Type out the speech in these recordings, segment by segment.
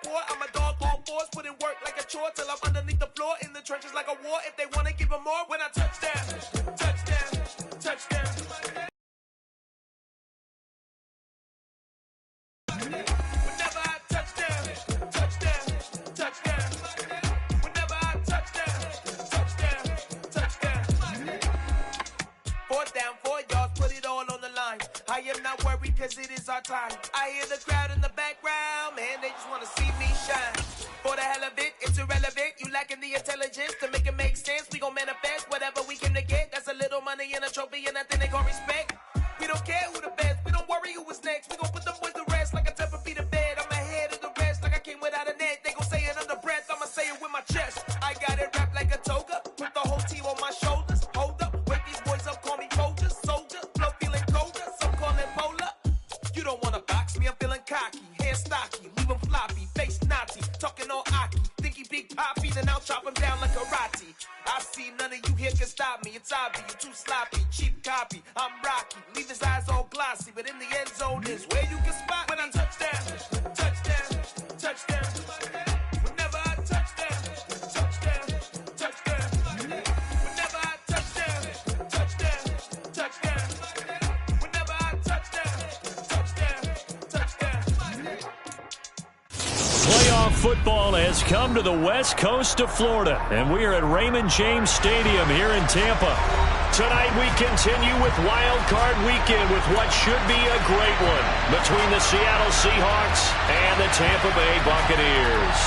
war. I'm a dog on force, put in work like a chore till I'm underneath the floor in the trenches like a war. If they want to give them more, when I touch down, touchdown, touchdown. Whenever I touchdown, touchdown, touchdown. Whenever I touchdown, touchdown, touchdown. Fourth down, 4 yards, put it all on the line. I am not worried cause it is our time. I hear the crowd in the background, man, they just want to see me shine. For the hell of it, it's irrelevant. You lacking the intelligence to make it make sense. We gon' manifest whatever we came to get. That's a little money and a trophy and nothing they call respect. We don't care who the best, we don't worry who was next. We gon' put them boys to rest like a temper feet of bed. I'm ahead of the rest like I came without a net. They gon' say it under breath, I'ma say it with my chest. I got it wrapped like a toga, put the whole team on my shoulders. Hold up, wake these boys up, call me Folger, soldier. Flow feeling colder, some call it polar. You don't wanna box me, I'm feeling cocky. Hair stocky, leave him floppy, face naughty. Talking all aki, think he big poppy, then I'll chop him down like karate. I see none of you here can stop me. It's obvious, you too sloppy, cheap copy. I'm Rocky, leave his eyes all glossy, but in the end zone is where you can spot when I touchdown, touchdown, touchdown. Whenever I touchdown, touchdown, touchdown. Whenever I touchdown, touchdown, touchdown. Whenever I touchdown, touchdown, touchdown. Playoff football has come to the west coast of Florida, and we are at Raymond James Stadium here in Tampa. Tonight we continue with Wild Card Weekend with what should be a great one between the Seattle Seahawks and the Tampa Bay Buccaneers.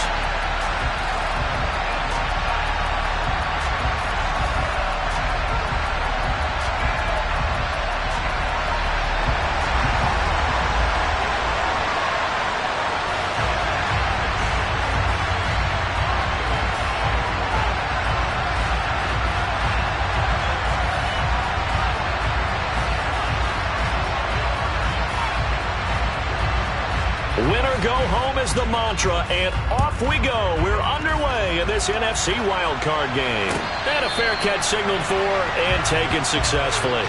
Winner go home is the mantra, and off we go. We're underway in this NFC wildcard game. And a fair catch signaled for and taken successfully.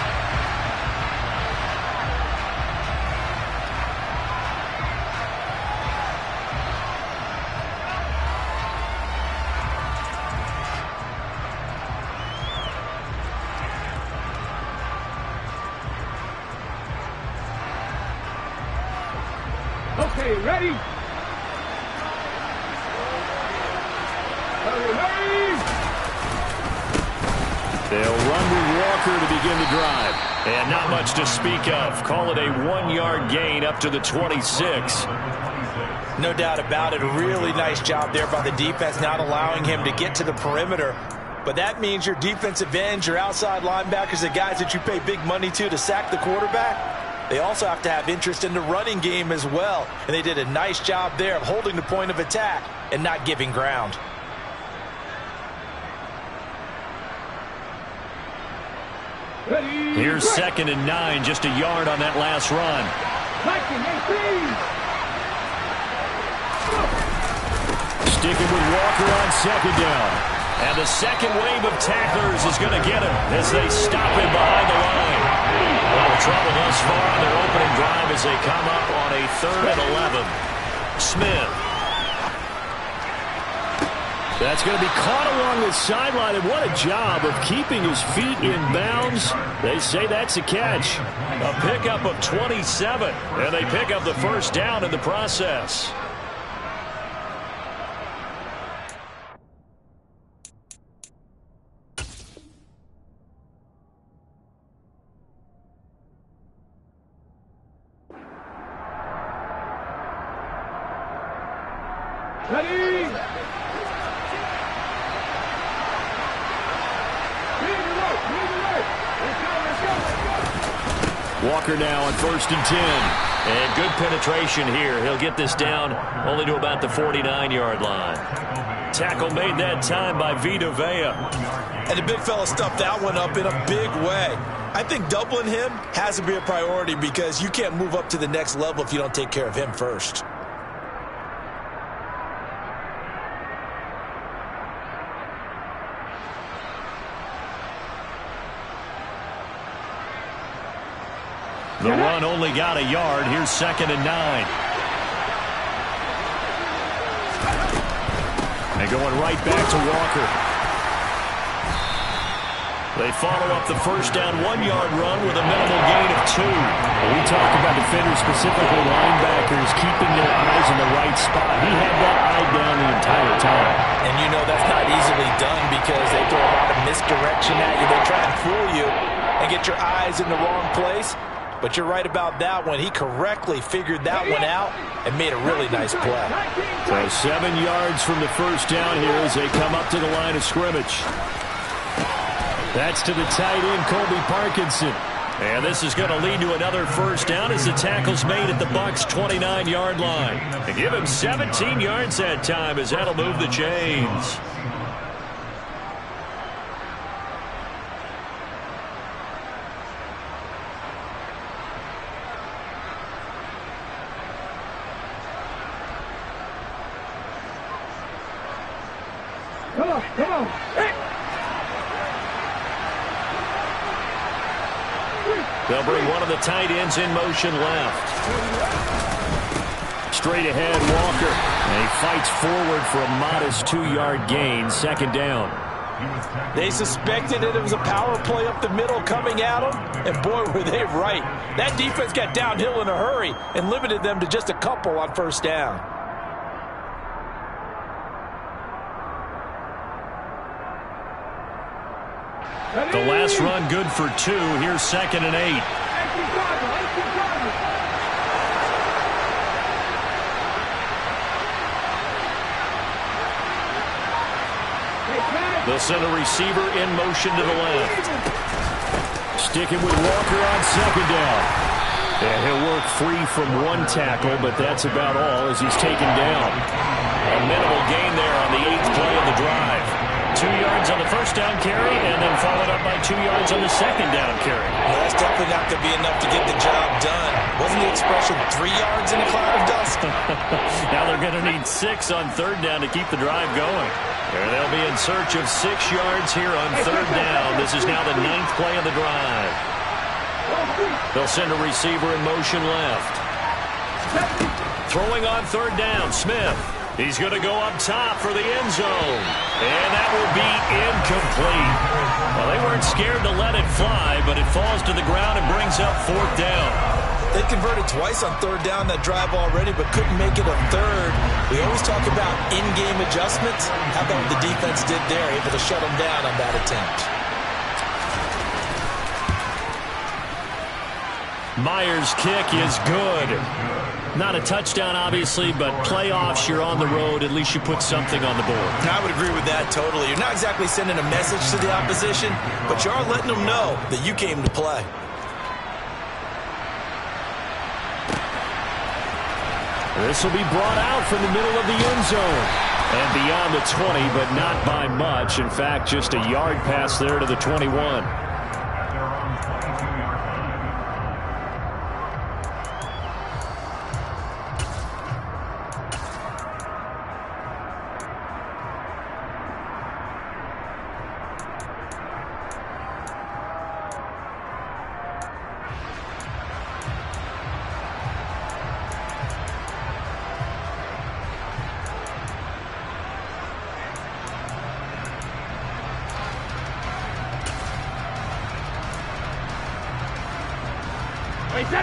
Okay, ready? They'll run with Walker to begin the drive. And not much to speak of. Call it a 1-yard gain up to the 26. No doubt about it. A really nice job there by the defense, not allowing him to get to the perimeter. But that means your defensive ends, your outside linebackers, the guys that you pay big money to sack the quarterback, they also have to have interest in the running game as well. And they did a nice job there of holding the point of attack and not giving ground. Here's 2nd and 9, just a yard on that last run. Sticking with Walker on 2nd down. And the second wave of tacklers is going to get him as they stop him behind the line. Well, trouble thus far on their opening drive as they come up on a 3rd and 11. Smith. That's going to be caught along the sideline, and what a job of keeping his feet in bounds. They say that's a catch. A pickup of 27, and they pick up the first down in the process. Ready? Walker now on 1st and 10. And good penetration here. He'll get this down only to about the 49-yard line. Tackle made that time by Vita Vea. And the big fella stuffed that one up in a big way. I think doubling him has to be a priority because you can't move up to the next level if you don't take care of him first. The run only got a yard. Here's 2nd and 9. And going right back to Walker. They follow up the first down 1-yard run with a minimal gain of 2. We talk about defenders, specifically linebackers, keeping their eyes in the right spot. He had that eye down the entire time. And you know that's not easily done because they throw a lot of misdirection at you. They try and fool you and get your eyes in the wrong place. But you're right about that one. He correctly figured that one out and made a really nice play. So 7 yards from the first down here as they come up to the line of scrimmage. That's to the tight end, Colby Parkinson. And this is going to lead to another first down as the tackle's made at the Bucs' 29-yard line. And give him 17 yards that time as that'll move the chains. Come on. Hey. They'll bring one of the tight ends in motion left. Straight ahead, Walker. And he fights forward for a modest 2-yard gain, second down. They suspected it was a power play up the middle coming at them, and boy, were they right. That defense got downhill in a hurry and limited them to just a couple on first down. The last run good for 2. Here's 2nd and 8. They'll send a receiver in motion to the left. Sticking with Walker on second down. And he'll work free from one tackle, but that's about all as he's taken down. A minimal gain there on the 8th play of the drive. 2 yards on the first down carry, and then followed up by 2 yards on the second down carry. Well, that's definitely not going to be enough to get the job done. Wasn't the expression 3 yards in a cloud of dust? Now they're going to need 6 on third down to keep the drive going. And they'll be in search of 6 yards here on third down. This is now the 9th play of the drive. They'll send a receiver in motion left. Throwing on third down, Smith. He's going to go up top for the end zone. And that will be incomplete. Well, they weren't scared to let it fly, but it falls to the ground and brings up fourth down. They converted twice on third down that drive already, but couldn't make it a third. We always talk about in-game adjustments. How about what the defense did there, able to shut them down on that attempt? Myers' kick is good. Not a touchdown, obviously, but playoffs, you're on the road. At least you put something on the board. I would agree with that totally. You're not exactly sending a message to the opposition, but you are letting them know that you came to play. This will be brought out from the middle of the end zone. And beyond the 20, but not by much. In fact, just a yard pass there to the 21.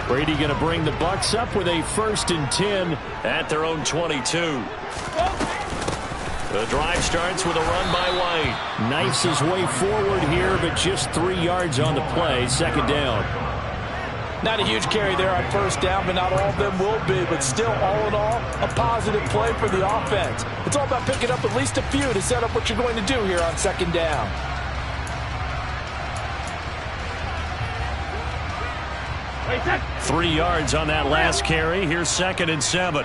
Brady going to bring the Bucs up with a 1st and 10 at their own 22. The drive starts with a run by White. Knifes his way forward here, but just 3 yards on the play. Second down. Not a huge carry there on first down, but not all of them will be. But still, all in all, a positive play for the offense. It's all about picking up at least a few to set up what you're going to do here on second down. Wait, 3 yards on that last carry. Here's 2nd and 7.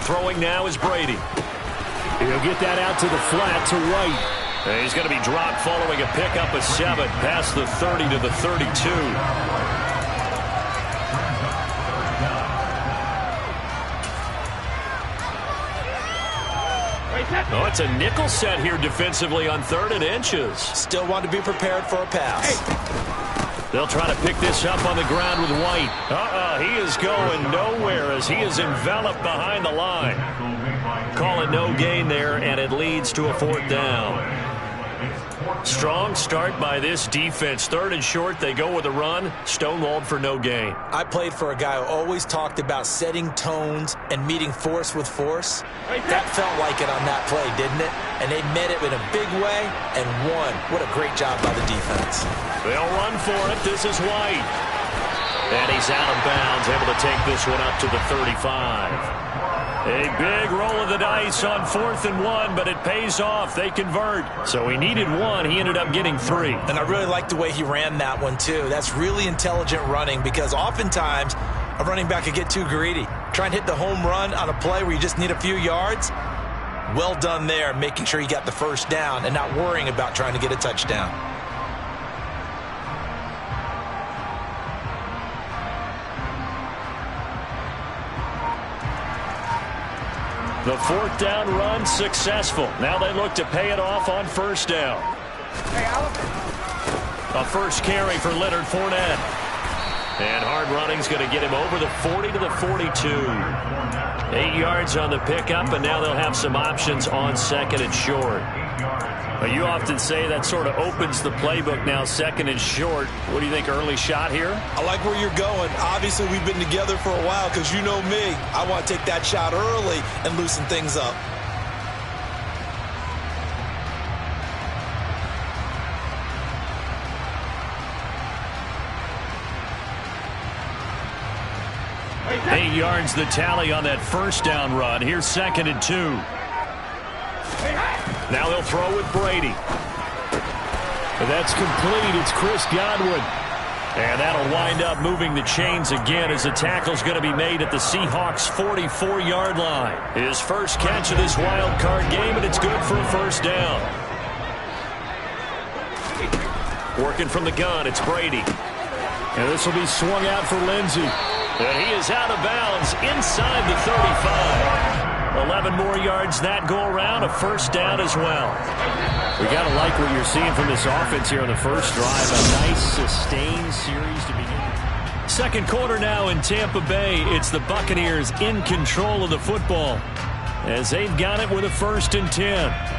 Throwing now is Brady. He'll get that out to the flat to White. And he's going to be dropped following a pickup of 7 past the 30 to the 32. Oh, it's a nickel set here defensively on 3rd and inches. Still want to be prepared for a pass. They'll try to pick this up on the ground with White. He is going nowhere as he is enveloped behind the line. Call it no gain there, and it leads to a 4th down. Strong start by this defense. 3rd and short, they go with a run. Stonewalled for no gain. I played for a guy who always talked about setting tones and meeting force with force. That felt like it on that play, didn't it? And they met it in a big way and won. What a great job by the defense. They'll run for it. This is White. And he's out of bounds, able to take this one up to the 35. A big roll of the dice on 4th and 1, but it pays off. They convert. So he needed 1. He ended up getting 3. And I really like the way he ran that one, too. That's really intelligent running because oftentimes a running back could get too greedy. Try and hit the home run on a play where you just need a few yards. Well done there, making sure you got the 1st down and not worrying about trying to get a touchdown. The 4th down run successful. Now they look to pay it off on 1st down. A first carry for Leonard Fournette. And hard running's going to get him over the 40 to the 42. 8 yards on the pickup, and now they'll have some options on 2nd and short. But you often say that sort of opens the playbook now, 2nd and short. What do you think, early shot here? I like where you're going. Obviously, we've been together for a while because you know me. I want to take that shot early and loosen things up. Eight yards the tally on that 1st down run. Here's 2nd and 2. Now they'll throw with Brady. That's complete. It's Chris Godwin. And that'll wind up moving the chains again as the tackle's going to be made at the Seahawks' 44-yard line. His first catch of this wild card game, and it's good for a 1st down. Working from the gun, it's Brady. And this will be swung out for Lindsey. And he is out of bounds inside the 35. 11 more yards that go around, a 1st down as well. We got to like what you're seeing from this offense here on the first drive. A nice, sustained series to begin. 2nd quarter now in Tampa Bay. It's the Buccaneers in control of the football as they've got it with a 1st and 10.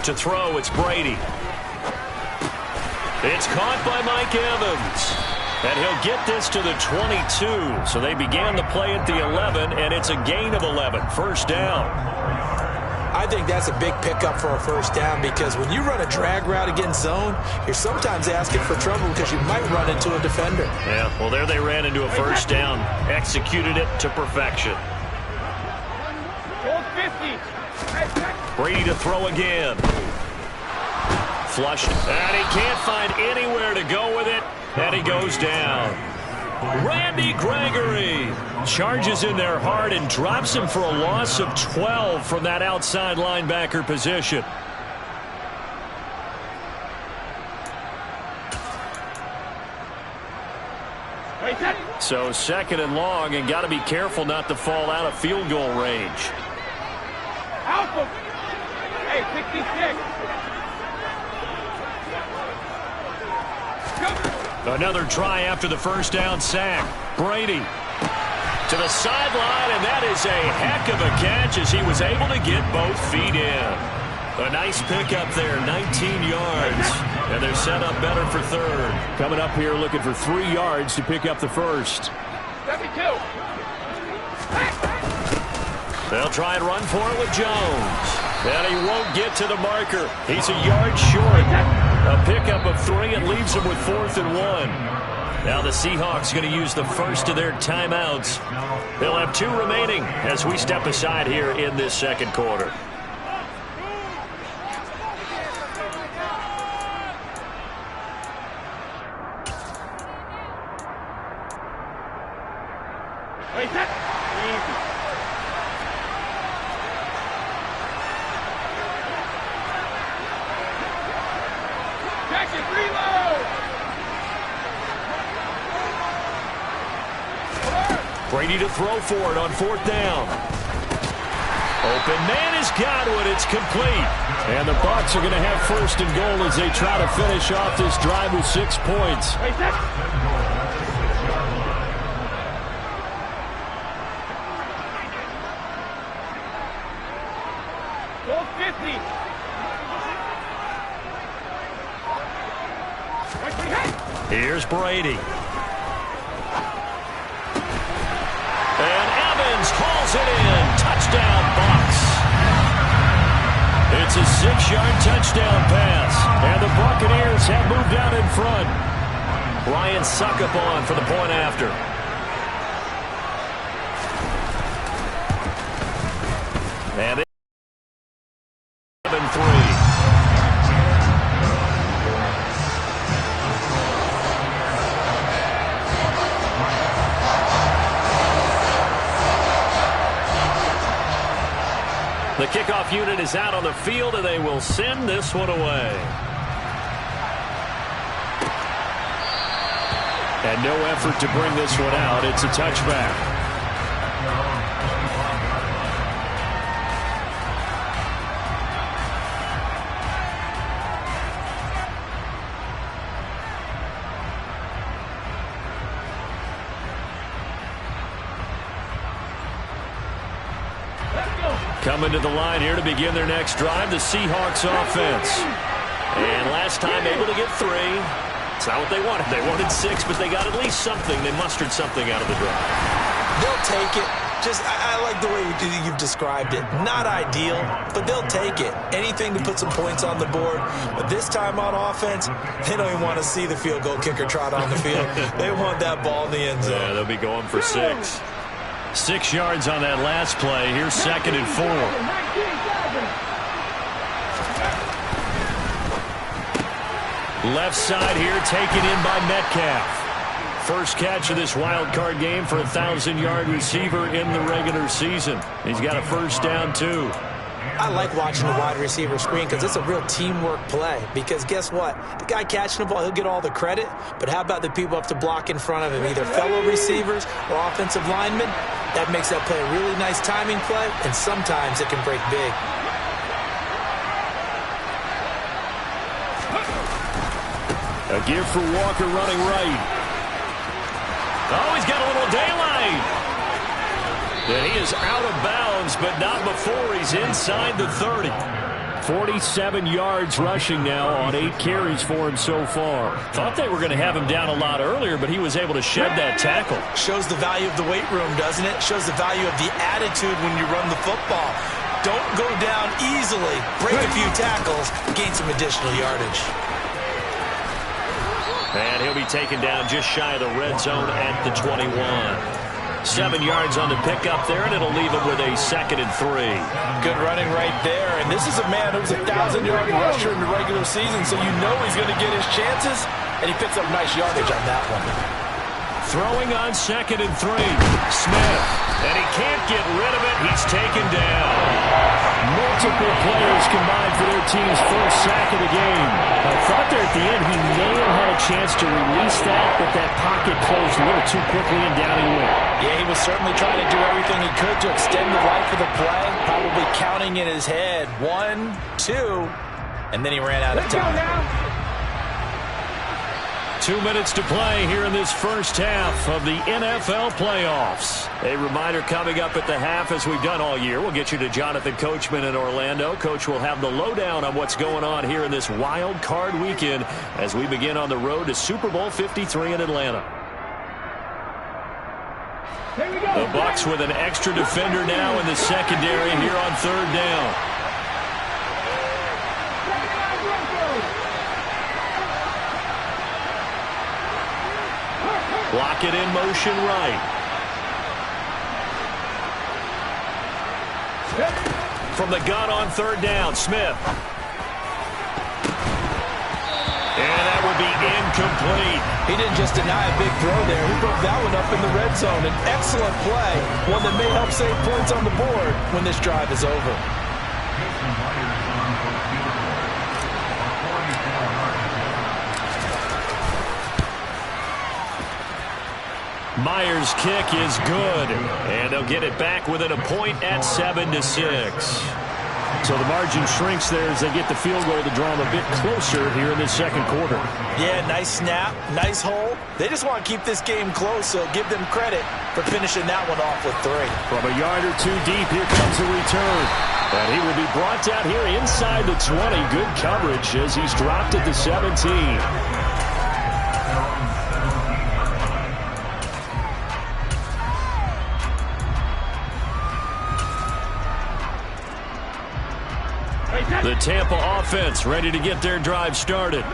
To throw, it's Brady. It's caught by Mike Evans. And he'll get this to the 22. So they began the play at the 11, and it's a gain of 11. 1st down. I think that's a big pickup for a 1st down because when you run a drag route against zone, you're sometimes asking for trouble because you might run into a defender. Yeah, well, there they ran into a 1st down. Executed it to perfection. Brady to throw again. Flushed, and he can't find anywhere to go with it, and he goes down. Randy Gregory charges in there hard and drops him for a loss of 12 from that outside linebacker position. So 2nd and long, and got to be careful not to fall out of field goal range. Hey, 66. Another try after the 1st down sack. Brady to the sideline, and that is a heck of a catch as he was able to get both feet in. A nice pickup there, 19 yards. And they're set up better for 3rd. Coming up here looking for 3 yards to pick up the 1st. 72. They'll try and run for it with Jones. And he won't get to the marker. He's a yard short. A pickup of 3 and leaves him with 4th and 1. Now the Seahawks going to use the first of their timeouts. They'll have 2 remaining as we step aside here in this 2nd quarter. Brady to throw for it on 4th down. Open man has got it. It's complete. And the Bucs are going to have 1st and goal as they try to finish off this drive with 6 points. Here's Brady. And Evans hauls it in. Touchdown, Bucs. It's a 6-yard touchdown pass. And the Buccaneers have moved out in front. Ryan Suckup on for the point after. And it's 7-3. The kickoff unit is out on the field, and they will send this one away. And no effort to bring this one out. It's a touchback. Coming to the line here to begin their next drive, the Seahawks offense. And last time able to get 3. It's not what they wanted. They wanted 6, but they got at least something. They mustered something out of the drive. They'll take it. I like the way you've described it. Not ideal, but they'll take it. Anything to put some points on the board. But this time on offense, they don't even want to see the field goal kicker trot on the field. They want that ball in the end zone. Yeah, they'll be going for 6. 6 yards on that last play. Here's 2nd and 4. Left side here taken in by Metcalf. First catch of this wild card game for a 1,000-yard receiver in the regular season. He's got a 1st down, too. I like watching the wide receiver screen because it's a real teamwork play. Because guess what? The guy catching the ball, he'll get all the credit. But how about the people up to block in front of him, either fellow receivers or offensive linemen? That makes that play a really nice timing play, and sometimes it can break big. A give for Walker running right. Oh, he's got a little daylight. And he is out of bounds, but not before he's inside the 30. 47 yards rushing now on 8 carries for him so far. Thought they were going to have him down a lot earlier, but he was able to shed that tackle. Shows the value of the weight room, doesn't it? Shows the value of the attitude when you run the football. Don't go down easily. Break a few tackles, gain some additional yardage. And he'll be taken down just shy of the red zone at the 21. 7 yards on the pickup there, and it'll leave him with a 2nd and 3. Good running right there. And this is a man who's a 1,000-yard rusher in the regular season, so you know he's going to get his chances, and he picks up nice yardage on that one. Throwing on 2nd and 3. Smith. And he can't get rid of it. He's taken down. Multiple players combined for their team's first sack of the game. I thought there at the end he may have had a chance to release that, but that pocket closed a little too quickly and down he went. Yeah, he was certainly trying to do everything he could to extend the life of the play, probably counting in his head 1, 2, and then he ran out of time. 2 minutes to play here in this first half of the NFL playoffs. A reminder coming up at the half, as we've done all year. We'll get you to Jonathan Coachman in Orlando. Coach will have the lowdown on what's going on here in this wild card weekend as we begin on the road to Super Bowl 53 in Atlanta. The Bucs with an extra defender now in the secondary here on 3rd down. Block it in motion right. From the gun on 3rd down, Smith. And that will be incomplete. He didn't just deny a big throw there. He broke that one up in the red zone. An excellent play, one that may help save points on the board when this drive is over. Myers' kick is good, and they'll get it back within a point at 7-6. So the margin shrinks there as they get the field goal to draw them a bit closer here in the second quarter. Yeah, nice snap, nice hole. They just want to keep this game close, so give them credit for finishing that one off with 3. From a yard or two deep, here comes the return. And he will be brought down here inside the 20. Good coverage as he's dropped at the 17. The Tampa offense ready to get their drive started.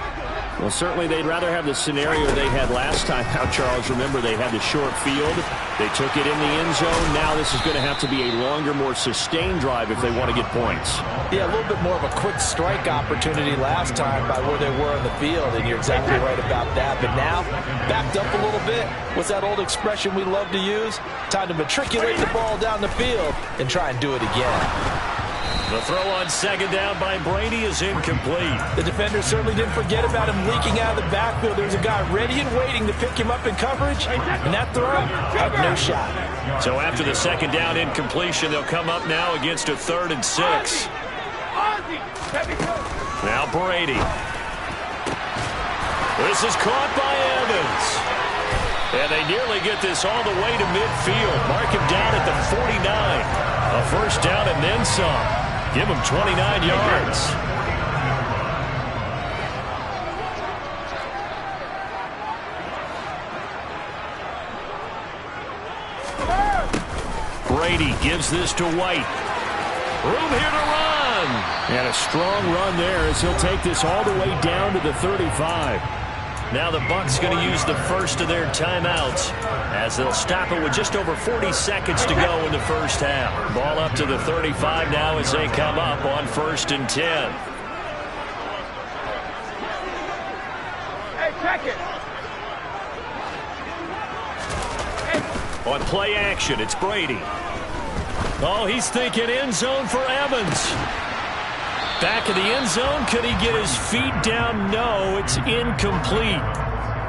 Well, certainly they'd rather have the scenario they had last time out, Charles. Remember, they had the short field. They took it in the end zone. Now this is going to have to be a longer, more sustained drive if they want to get points. Yeah, a little bit more of a quick strike opportunity last time by where they were on the field, and you're exactly right about that. But now, backed up a little bit. What's that old expression we love to use? Time to matriculate the ball down the field and try and do it again. The throw on second down by Brady is incomplete. The defender certainly didn't forget about him leaking out of the backfield. There's a guy ready and waiting to pick him up in coverage, and that throw had no shot. So after the second down incompletion, they'll come up now against a 3rd and 6. Now Brady. This is caught by Evans. And they nearly get this all the way to midfield. Mark him down at the 49. A first down and then some. Give him 29 yards. Brady gives this to White. Room here to run. And a strong run there as he'll take this all the way down to the 35. Now the Bucs going to use the first of their timeouts as they'll stop it with just over 40 seconds to go in the first half. Ball up to the 35 now as they come up on 1st and 10. Hey, check it. On play action, it's Brady. Oh, he's thinking end zone for Evans. Back of the end zone. Could he get his feet down? No, it's incomplete.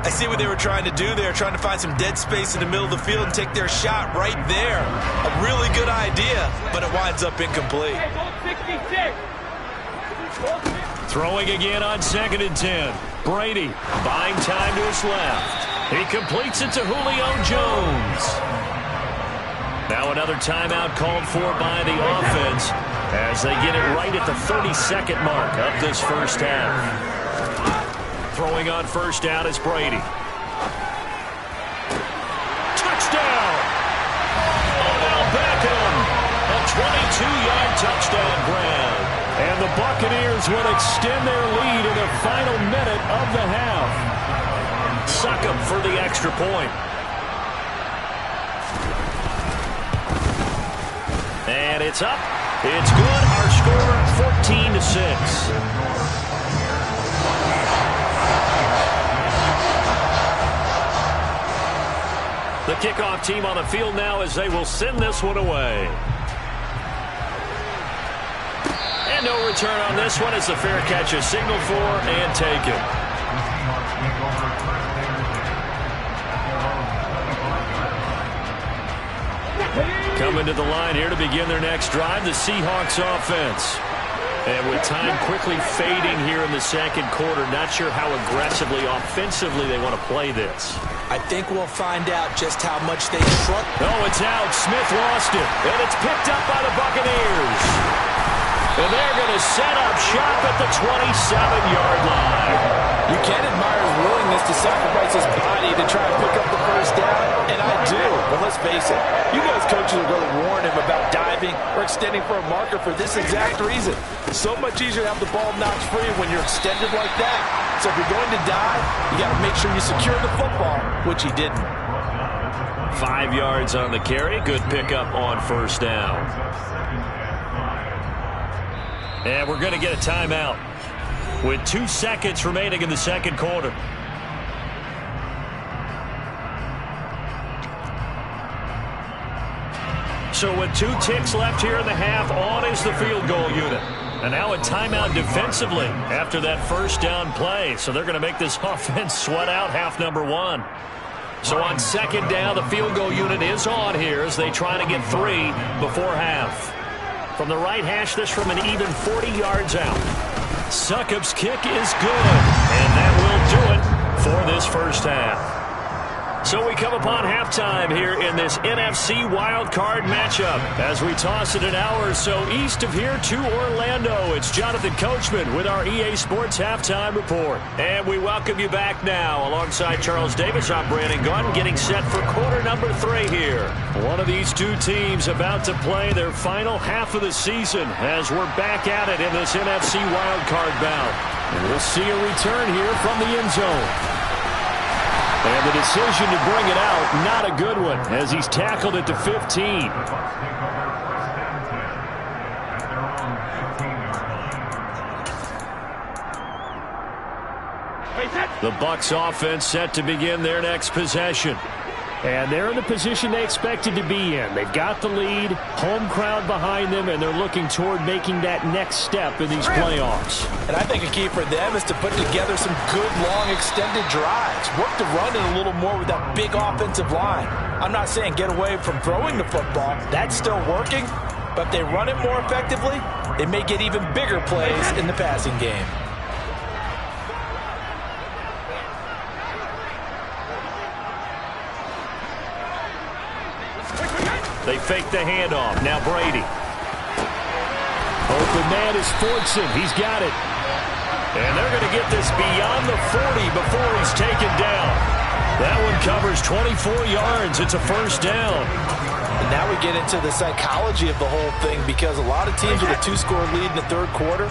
I see what they were trying to do there, trying to find some dead space in the middle of the field and take their shot right there. A really good idea, but it winds up incomplete. Throwing again on 2nd and 10. Brady buying time to his left. He completes it to Julio Jones. Now another timeout called for by the offense as they get it right at the 32nd mark of this first half. Throwing on first down is Brady. Touchdown! Odell Beckham! A 22-yard touchdown grab. And the Buccaneers will extend their lead in the final minute of the half. Succop for the extra point. And it's up. It's good. Our score, 14-6. The kickoff team on the field now as they will send this one away. And no return on this one as the fair catch is signaled for and taken. Coming to the line here to begin their next drive, the Seahawks offense. And with time quickly fading here in the second quarter, not sure how aggressively, offensively they want to play this. I think we'll find out just how much they trust. Oh, it's out. Smith lost it. And it's picked up by the Buccaneers. And they're going to set up shop at the 27-yard line. You can admire his willingness to sacrifice his body to try and pick up the first down, and I do. But let's face it, you guys coaches are going to warn him about diving or extending for a marker for this exact reason. So much easier to have the ball knocked free when you're extended like that. So if you're going to dive, you got to make sure you secure the football, which he didn't. 5 yards on the carry. Good pickup on first down. And we're going to get a timeout. with 2 seconds remaining in the second quarter. So with 2 ticks left here in the half, on is the field goal unit. And now a timeout defensively after that first down play. So they're going to make this offense sweat out half number 1. So on second down, the field goal unit is on here as they try to get 3 before half. From the right hash, this from an even 40 yards out. Succop's kick is good, and that will do it for this first half. So we come upon halftime here in this NFC wildcard matchup. As we toss it an hour or so east of here to Orlando, it's Jonathan Coachman with our EA Sports Halftime Report. And we welcome you back now. Alongside Charles Davis, I'm Brandon Gunn, getting set for quarter number 3 here. One of these 2 teams about to play their final half of the season as we're back at it in this NFC wildcard bout. And we'll see a return here from the end zone. And the decision to bring it out, not a good one, as he's tackled at the 15. The Bucs offense set to begin their next possession. And they're in the position they expected to be in. They've got the lead, home crowd behind them, and they're looking toward making that next step in these playoffs. And I think a key for them is to put together some good, long, extended drives. Work the run in a little more with that big offensive line. I'm not saying get away from throwing the football. That's still working. But if they run it more effectively, they may get even bigger plays in the passing game. They fake the handoff. Now Brady. Open man is Fortson. He's got it. And they're going to get this beyond the 40 before he's taken down. That one covers 24 yards. It's a first down. And now we get into the psychology of the whole thing, because a lot of teams with a 2-score lead in the third quarter,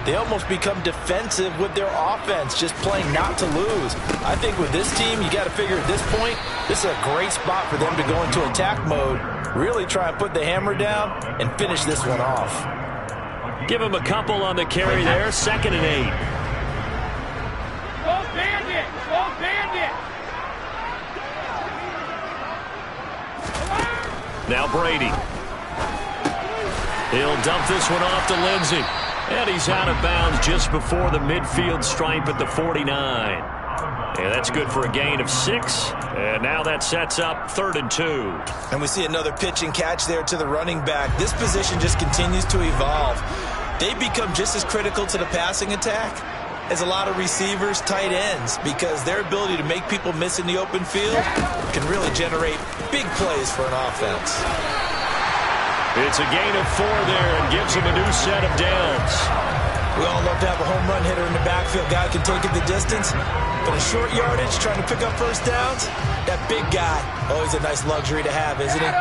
they almost become defensive with their offense, just playing not to lose. I think with this team, you got to figure at this point, this is a great spot for them to go into attack mode, really try and put the hammer down and finish this one off. Give him a couple on the carry there, 2nd and 8. Go Bandit! Go Bandit! Now Brady. He'll dump this one off to Lindsey. And he's out of bounds just before the midfield stripe at the 49. And that's good for a gain of 6. And now that sets up 3rd and 2. And we see another pitch and catch there to the running back. This position just continues to evolve. They become just as critical to the passing attack as a lot of receivers, tight ends, because their ability to make people miss in the open field can really generate big plays for an offense. It's a gain of 4 there and gives him a new set of downs. We all love to have a home run hitter in the backfield. Guy can take it the distance. But a short yardage, trying to pick up first downs, that big guy, always a nice luxury to have, isn't it?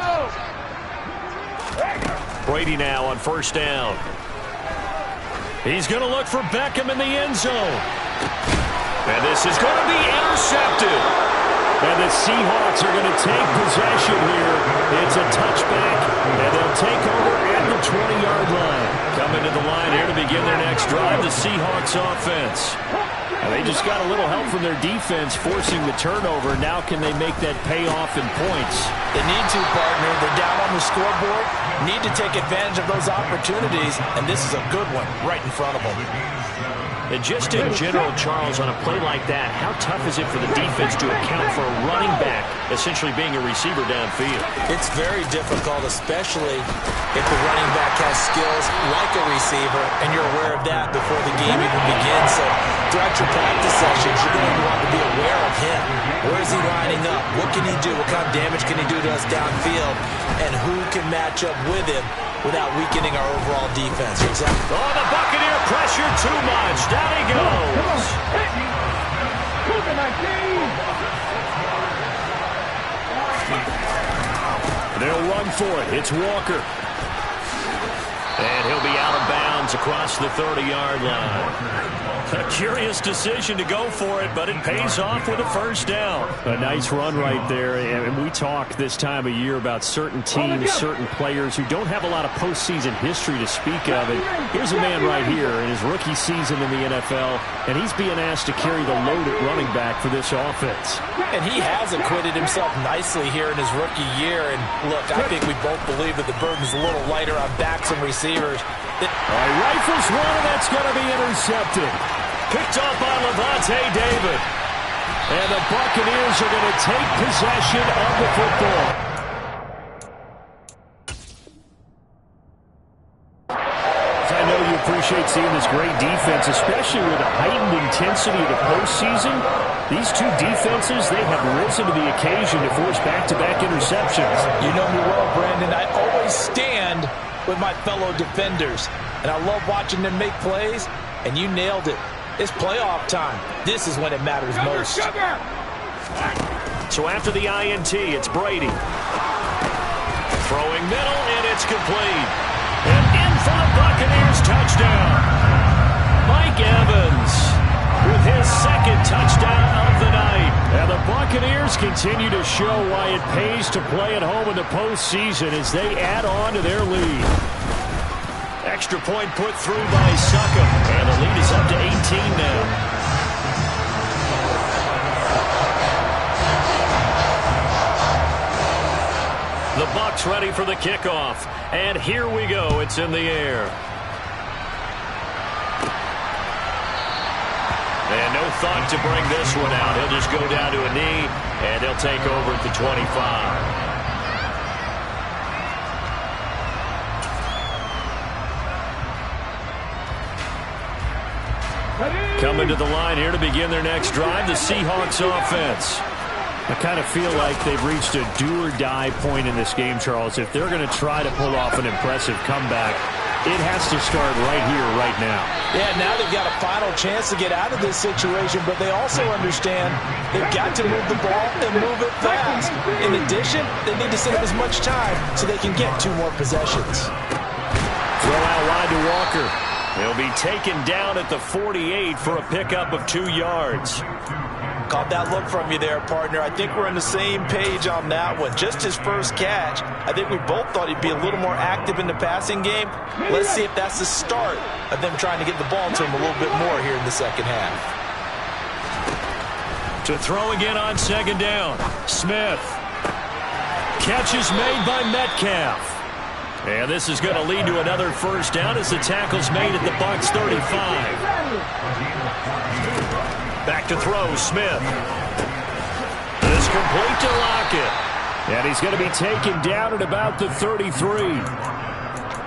Brady now on first down. He's going to look for Beckham in the end zone. And this is going to be intercepted. And the Seahawks are going to take possession here. It's a touchback, and they'll take over at the 20-yard line. Coming to the line here to begin their next drive, the Seahawks offense. And they just got a little help from their defense forcing the turnover. Now can they make that pay off in points? They need to, partner. They're down on the scoreboard. Need to take advantage of those opportunities, and this is a good one right in front of them. And just in general, Charles, on a play like that, how tough is it for the defense to account for a running back essentially being a receiver downfield? It's very difficult, especially if the running back has skills like a receiver, and you're aware of that before the game even begins. So throughout your practice sessions, you're going to want to be aware of him. Where is he lining up? What can he do? What kind of damage can he do to us downfield? And who can match up with him without weakening our overall defense? Exactly. Oh, the Buccaneer pressure too much. Down he goes. They'll run for it. It's Walker. And he'll be out of bounds across the 30-yard line. A curious decision to go for it, but it pays off with a first down. A nice run right there. And we talk this time of year about certain teams, certain players who don't have a lot of postseason history to speak of. And here's a man right here in his rookie season in the NFL, and he's being asked to carry the load at running back for this offense. And he has acquitted himself nicely here in his rookie year. And look, I think we both believe that the burden's a little lighter on backs and receivers. Rifles one, and that's going to be intercepted. Picked off by Levante David. And the Buccaneers are going to take possession of the football. I know you appreciate seeing this great defense, especially with the heightened intensity of the postseason. These two defenses, they have risen to the occasion to force back-to-back interceptions. You know me well, Brandon. I always stand with my fellow defenders, and I love watching them make plays, and you nailed it. It's playoff time. This is when it matters most. So after the INT, it's Brady. Throwing middle, and it's complete. And in for the Buccaneers touchdown. Mike Evans with his second touchdown of the night. And the Buccaneers continue to show why it pays to play at home in the postseason as they add on to their lead. Extra point put through by Succop. And the lead is up to 18 now. The Bucs ready for the kickoff. And here we go. It's in the air. And no thought to bring this one out. He'll just go down to a knee, and they'll take over at the 25. Coming to the line here to begin their next drive, the Seahawks offense. I kind of feel like they've reached a do-or-die point in this game, Charles. If they're going to try to pull off an impressive comeback, it has to start right here, right now. Yeah, now they've got a final chance to get out of this situation, but they also understand they've got to move the ball and move it fast. In addition, they need to save as much time so they can get 2 more possessions. Throw out wide to Walker. He'll be taken down at the 48 for a pickup of 2 yards. Caught that look from you there, partner. I think we're on the same page on that one. Just his first catch. I think we both thought he'd be a little more active in the passing game. Let's see if that's the start of them trying to get the ball to him a little bit more here in the second half. To throw again on second down. Smith. Catch is made by Metcalf. And this is going to lead to another first down as the tackle's made at the Bucs 35. Back to throw, Smith. This complete to Lockett. And he's going to be taken down at about the 33.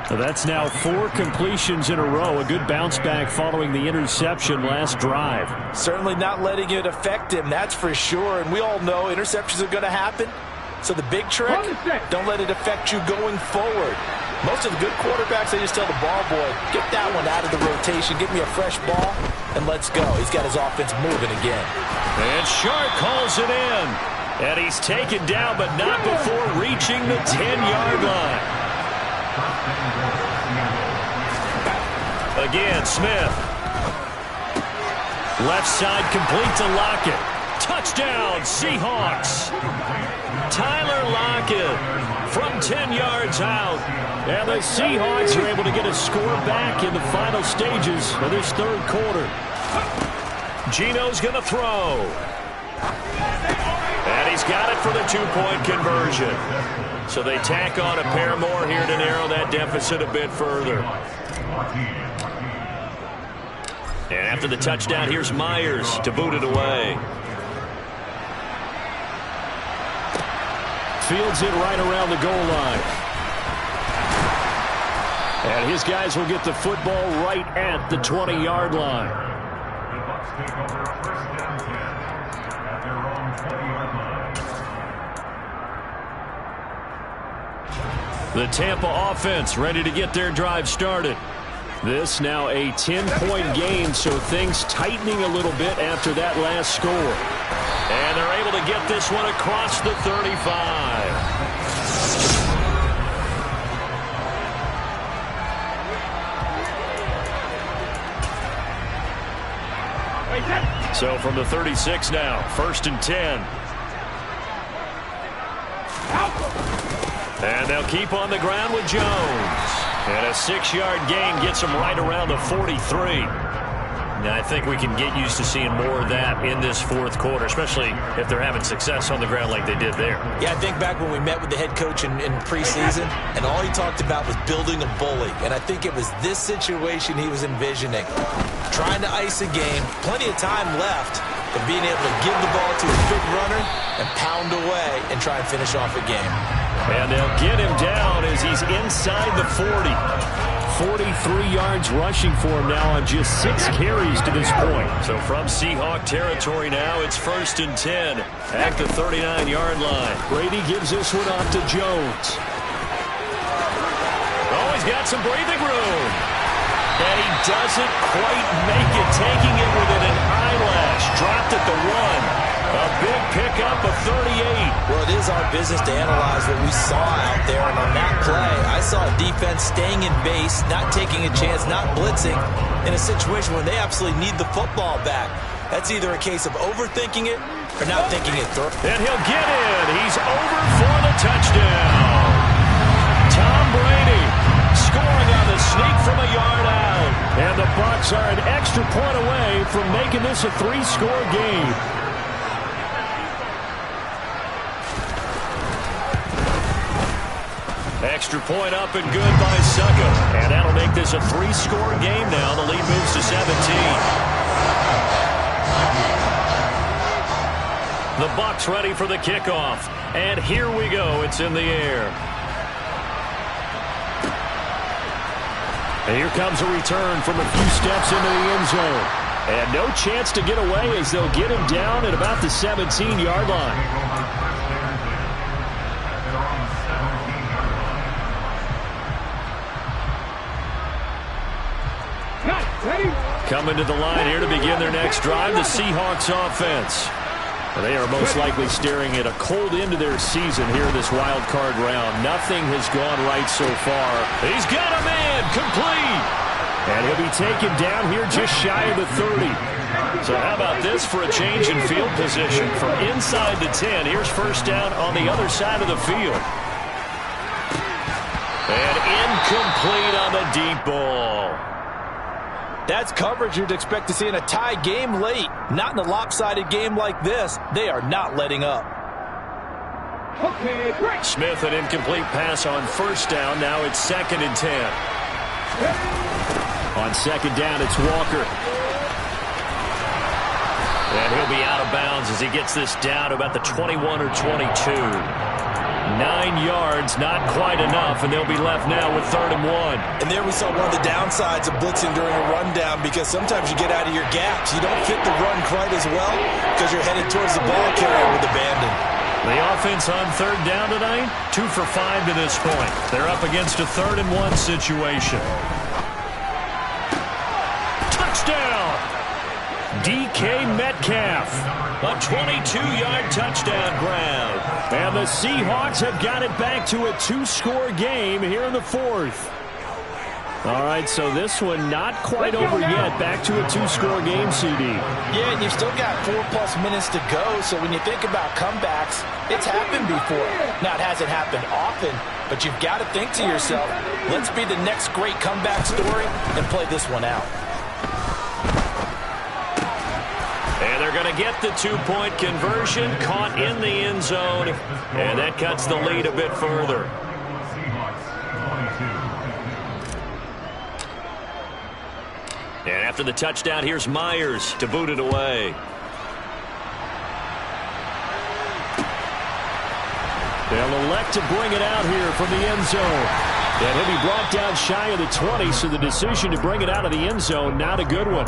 So that's now 4 completions in a row. A good bounce back following the interception last drive. Certainly not letting it affect him, that's for sure. And we all know interceptions are going to happen. So the big trick, don't let it affect you going forward. Most of the good quarterbacks, they just tell the ball boy, get that one out of the rotation, give me a fresh ball, and let's go. He's got his offense moving again. And Sharp calls it in. And he's taken down, but not before reaching the 10-yard line. Again, Smith. Left side complete to Lockett. Touchdown, Seahawks. Tyler Lockett from 10 yards out. And the Seahawks are able to get a score back in the final stages of this third quarter. Geno's going to throw. And he's got it for the 2-point conversion. So they tack on a pair more here to narrow that deficit a bit further. And after the touchdown, here's Myers to boot it away. Fields it right around the goal line. And his guys will get the football right at the 20-yard line. The Tampa offense ready to get their drive started. This now a 10-point game, so things tightening a little bit after that last score. And they're able to get this one across the 35. So from the 36 now, 1st and 10. And they'll keep on the ground with Jones. And a 6-yard gain gets him right around the 43. Now, I think we can get used to seeing more of that in this 4th quarter, especially if they're having success on the ground like they did there. Yeah, I think back when we met with the head coach in preseason, and all he talked about was building a bully. And I think it was this situation he was envisioning. Trying to ice a game, plenty of time left, but being able to give the ball to a big runner and pound away and try and finish off a game. And they'll get him down as he's inside the 40. 43 yards rushing for him now on just 6 carries to this point. So from Seahawk territory now, it's 1st and 10 at the 39-yard line. Brady gives this one off to Jones. Oh, he's got some breathing room. And he doesn't quite make it, taking it within an eyelash. Dropped at the 1. A big pickup of 38. Well, it is our business to analyze what we saw out there. And on that play, I saw a defense staying in base, not taking a chance, not blitzing in a situation where they absolutely need the football back. That's either a case of overthinking it or not thinking it through. And he'll get in. He's over for the touchdown. Tom Brady scoring on the sneak from a yard out. And the Bucs are an extra point away from making this a 3-score game. Extra point up and good by Succa. And that'll make this a 3-score game now. The lead moves to 17. The Bucs ready for the kickoff. And here we go. It's in the air. And here comes a return from a few steps into the end zone. And no chance to get away as they'll get him down at about the 17-yard line. Coming to the line here to begin their next drive, the Seahawks offense. They are most likely staring at a cold end to their season here in this wild card round. Nothing has gone right so far. He's got a man complete. And he'll be taken down here just shy of the 30. So how about this for a change in field position from inside the 10. Here's 1st down on the other side of the field. And incomplete on the deep ball. That's coverage you'd expect to see in a tie game late. Not in a lopsided game like this. They are not letting up. Smith, an incomplete pass on 1st down. Now it's 2nd and 10. On 2nd down, it's Walker. And he'll be out of bounds as he gets this down to about the 21 or 22. 9 yards, not quite enough, and they'll be left now with 3rd and 1. And there we saw one of the downsides of blitzing during a rundown, because sometimes you get out of your gaps. You don't fit the run quite as well because you're headed towards the ball carrier with abandon. The offense on 3rd down tonight, 2 for 5 to this point. They're up against a 3rd and 1 situation. Touchdown! DK Metcalf. A 22-yard touchdown grab. And the Seahawks have got it back to a 2-score game here in the 4th. All right, so this one not quite over yet. Back to a 2-score game, CD. Yeah, and you've still got 4+ minutes to go, so when you think about comebacks, it's happened before. Now, it hasn't happened often, but you've got to think to yourself, let's be the next great comeback story and play this one out. And they're going to get the 2-point conversion, caught in the end zone, and that cuts the lead a bit further. And after the touchdown, here's Myers to boot it away. They'll elect to bring it out here from the end zone. And he'll be brought down shy of the 20, so the decision to bring it out of the end zone, not a good one.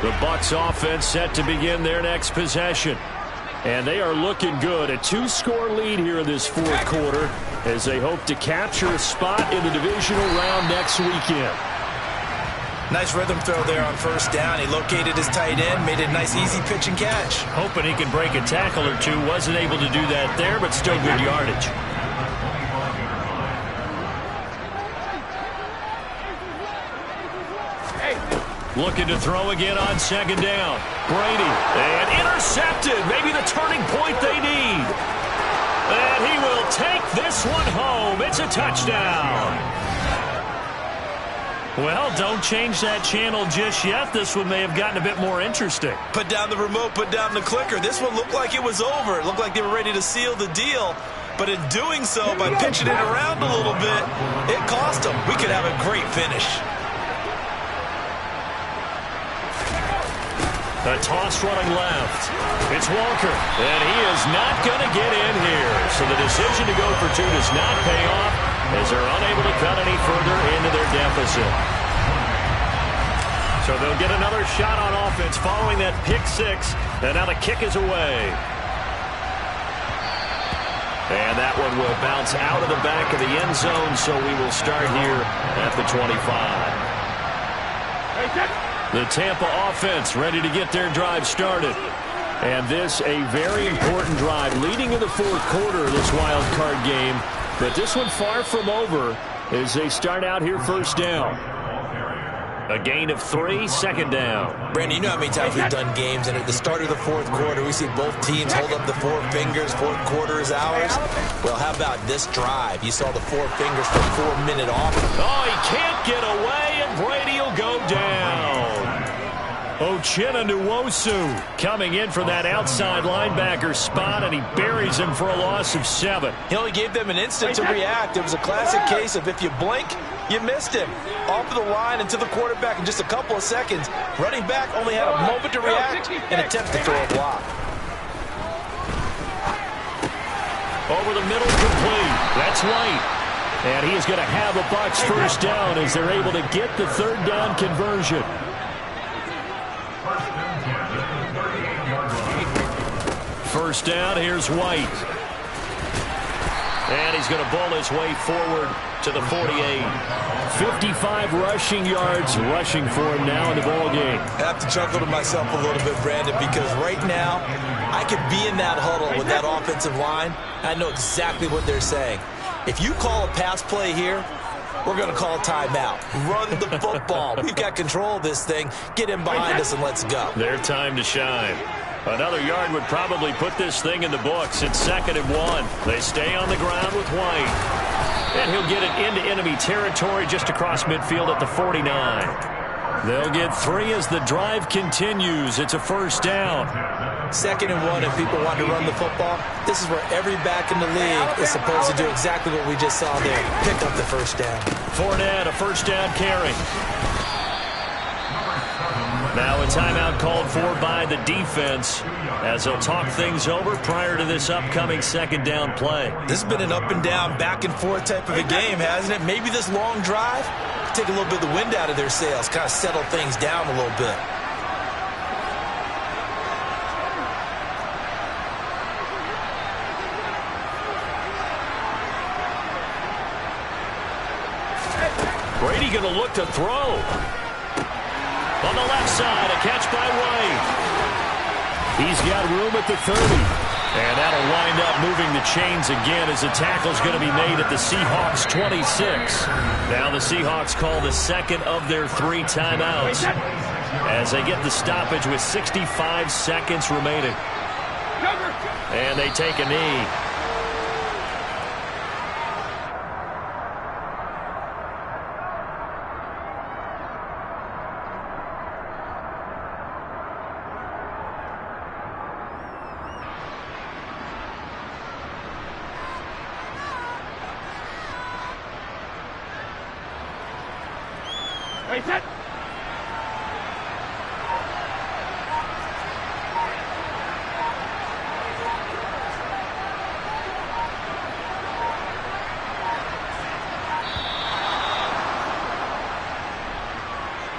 The Bucs offense set to begin their next possession. And they are looking good. A 2-score lead here in this 4th quarter as they hope to capture a spot in the divisional round next weekend. Nice rhythm throw there on 1st down. He located his tight end, made a nice easy pitch and catch. Hoping he can break a tackle or two. Wasn't able to do that there, but still good yardage. Looking to throw again on second down. Brady, and intercepted. Maybe the turning point they need. And he will take this one home. It's a touchdown. Well, don't change that channel just yet. This one may have gotten a bit more interesting. Put down the remote, put down the clicker. This one looked like it was over. It looked like they were ready to seal the deal. But in doing so, by pitching it around a little bit, it cost them. We could have a great finish. A toss running left. It's Walker, and he is not going to get in here. So the decision to go for two does not pay off as they're unable to cut any further into their deficit. So they'll get another shot on offense following that pick six, and now the kick is away. And that one will bounce out of the back of the end zone, so we will start here at the 25. The Tampa offense ready to get their drive started. And this a very important drive leading in the fourth quarter of this wild card game. But this one far from over as they start out here first down. A gain of 3, second down. Brandon, you know how many times we've done games, and at the start of the fourth quarter, we see both teams hold up the four fingers, fourth quarter is ours. Well, how about this drive? You saw the four fingers for 4-minute off. Oh, he can't get away, and Brady will go down. Uchenna Nwosu coming in from that outside linebacker spot, and he buries him for a loss of 7. He only gave them an instant to react. It was a classic case of if you blink, you missed him. Off of the line and to the quarterback in just a couple of seconds. Running back only had a moment to react and attempt to throw a block. Over the middle, complete. That's White. And he is going to have a Bucs first down as they're able to get the third down conversion. First down, here's White. And he's going to bowl his way forward to the 48. 55 rushing yards rushing for him now in the ballgame. I have to chuckle to myself a little bit, Brandon, because right now I could be in that huddle with that offensive line. I know exactly what they're saying. If you call a pass play here, we're going to call a timeout. Run the football. We've got control of this thing. Get in behind us and let's go. Their time to shine. Another yard would probably put this thing in the books. It's 2nd and 1. They stay on the ground with White. And he'll get it into enemy territory just across midfield at the 49. They'll get 3 as the drive continues. It's a first down. 2nd and 1, if people want to run the football, this is where every back in the league is supposed to do exactly what we just saw there. Pick up the first down. Fournette, a first down carry. Now a timeout called for by the defense as they'll talk things over prior to this upcoming second down play. This has been an up and down, back and forth type of a game, hasn't it? Maybe this long drive take a little bit of the wind out of their sails, kind of settle things down a little bit. Brady going to look to throw. On the left side, a catch by White. He's got room at the 30. And that'll wind up moving the chains again as the tackle's going to be made at the Seahawks 26. Now the Seahawks call the second of their 3 timeouts as they get the stoppage with 65 seconds remaining. And they take a knee.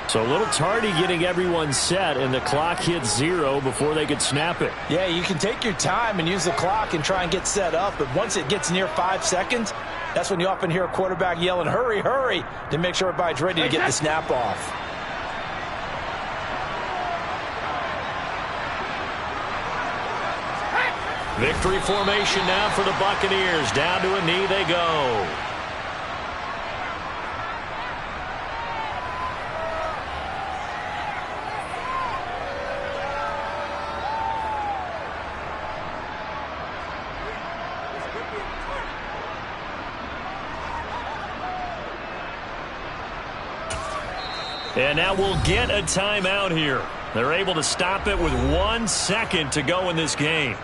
So a little tardy getting everyone set, and the clock hits 0 before they could snap it. Yeah, you can take your time and use the clock and try and get set up, but once it gets near 5 seconds, that's when you often hear a quarterback yelling, hurry, hurry, to make sure everybody's ready to get the snap off. Victory formation now for the Buccaneers. Down to a knee they go. And now we'll get a timeout here. They're able to stop it with 1 second to go in this game.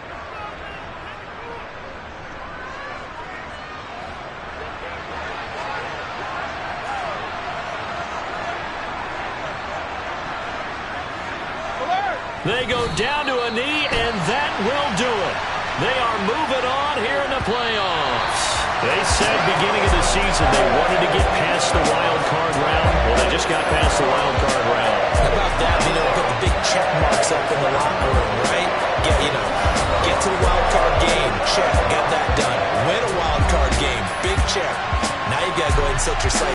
They go down to a knee, and that will do it. They are moving on here in the playoffs. They said beginning of the season they wanted to get past the wild card round. Well, they just got past the wild card round. How about that? Put the big check marks up in the locker room, right? Get to the wild card game. Check. Got that done. Win a wild card game. Big check. Now you got to go ahead and set your sights.